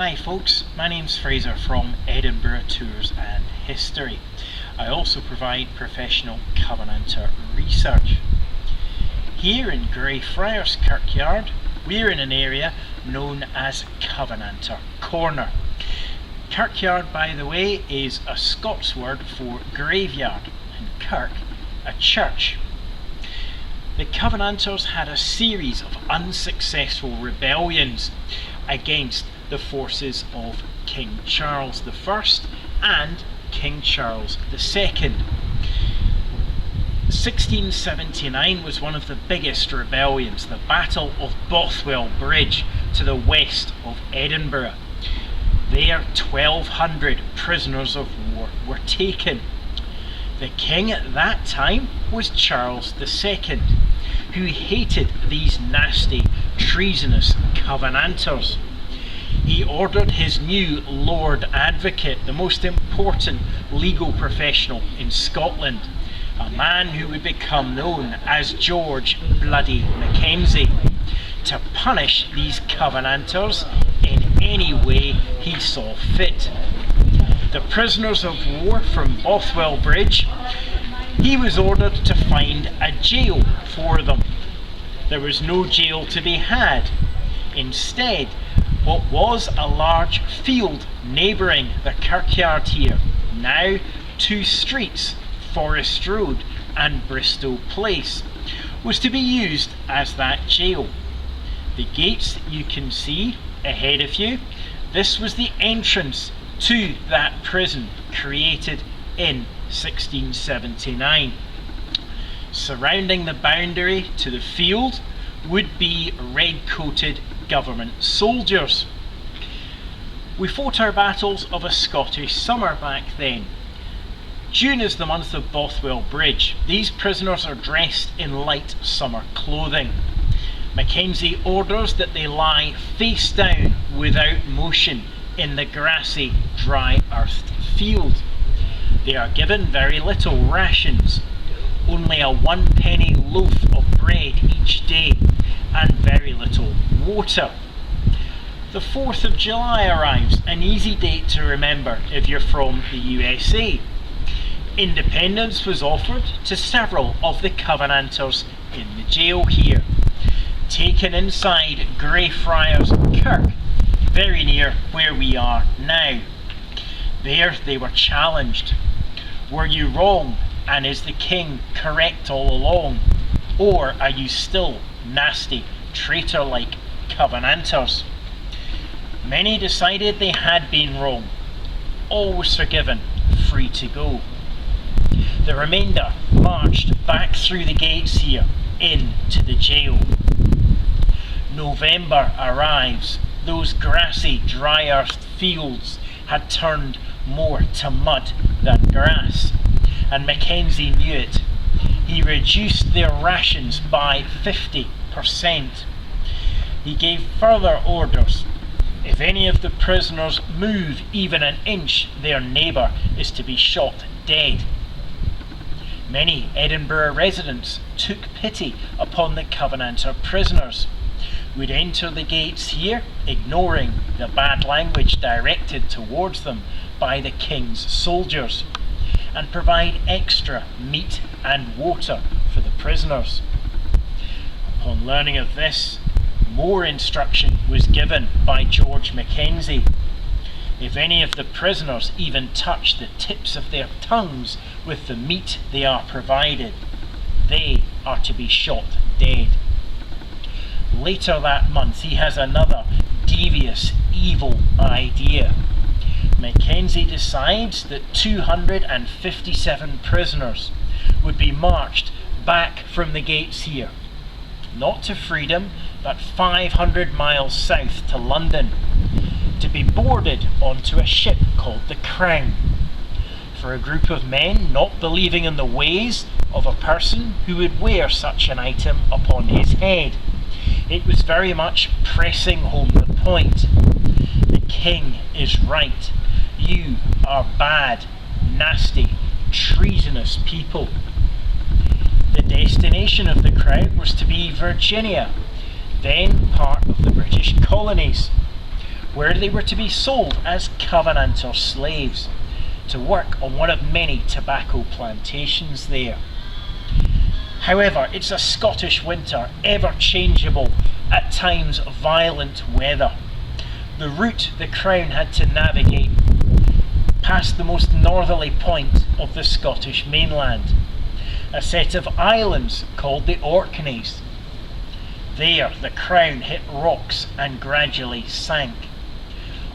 Hi folks, my name's Fraser from Edinburgh Tours and History. I also provide professional Covenanter research. Here in Greyfriars Churchyard, we're in an area known as Covenanter Corner. Churchyard, by the way, is a Scots word for graveyard, and kirk, a church. The Covenanters had a series of unsuccessful rebellions against the forces of King Charles I and King Charles II. 1679 was one of the biggest rebellions, the Battle of Bothwell Bridge to the west of Edinburgh. There 1,200 prisoners of war were taken. The king at that time was Charles II, who hated these nasty, treasonous Covenanters. He ordered his new Lord Advocate, the most important legal professional in Scotland, a man who would become known as George bloody McKenzie, to punish these Covenanters in any way he saw fit. The prisoners of war from Bothwell Bridge, he was ordered to find a jail for them. There was no jail to be had. Instead, what was a large field neighbouring the churchyard here, now 2 streets, Forest Road and Bristol Place, was to be used as that jail. The gates you can see ahead of you, this was the entrance to that prison created in 1679. Surrounding the boundary to the field would be red-coated government soldiers. We fought our battles of a Scottish summer back then. June is the month of Bothwell Bridge. These prisoners are dressed in light summer clothing. McKenzie orders that they lie face down without motion in the grassy, dry earthed field. They are given very little rations, only a 1 penny loaf of bread each day, and very little water. The 4th of July arrives, an easy date to remember if you're from the USA. Independence was offered to several of the Covenanters in the jail here. Taken inside Greyfriars Church, very near where we are now. There they were challenged. Were you wrong, and is the king correct all along? Or are you still nasty, traitor-like Covenanters? Many decided they had been wrong. All was forgiven, free to go. The remainder marched back through the gates here, into the jail. November arrives. Those grassy, dry-earthed fields had turned more to mud than grass, and McKenzie knew it. He reduced their rations by 50%. He gave further orders. If any of the prisoners move even an inch, their neighbour is to be shot dead. Many Edinburgh residents took pity upon the Covenanter prisoners, would enter the gates here, ignoring the bad language directed towards them by the king's soldiers, and provide extra meat and water for the prisoners. Upon learning of this, more instruction was given by George McKenzie. If any of the prisoners even touch the tips of their tongues with the meat they are provided, they are to be shot dead. Later that month, he has another devious, evil idea. McKenzie decides that 257 prisoners would be marched back from the gates here, not to freedom, but 500 miles south to London, to be boarded onto a ship called the Crown. For a group of men not believing in the ways of a person who would wear such an item upon his head, it was very much pressing home the point. The king is right. You are bad, nasty, treasonous people. The destination of the crowd was to be Virginia, then part of the British colonies. where they were to be sold as Covenanter slaves to work on one of many tobacco plantations there. However, it's a Scottish winter, ever changeable, at times violent weather. The route the Crown had to navigate past the most northerly point of the Scottish mainland, a set of islands called the Orkneys. There the Crown hit rocks and gradually sank.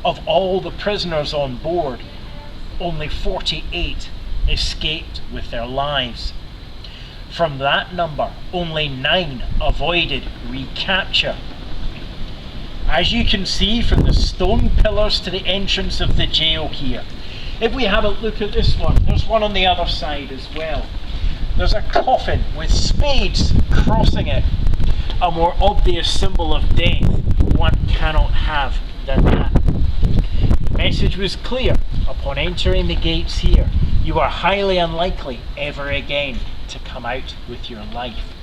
Of all the prisoners on board, only 48 escaped with their lives. From that number, only 9 avoided recapture. As you can see from the stone pillars to the entrance of the jail here, if we have a look at this one, there's one on the other side as well. There's a coffin with spades crossing it. A more obvious symbol of death one cannot have than that. The message was clear. Upon entering the gates here, you are highly unlikely ever again to come out with your life.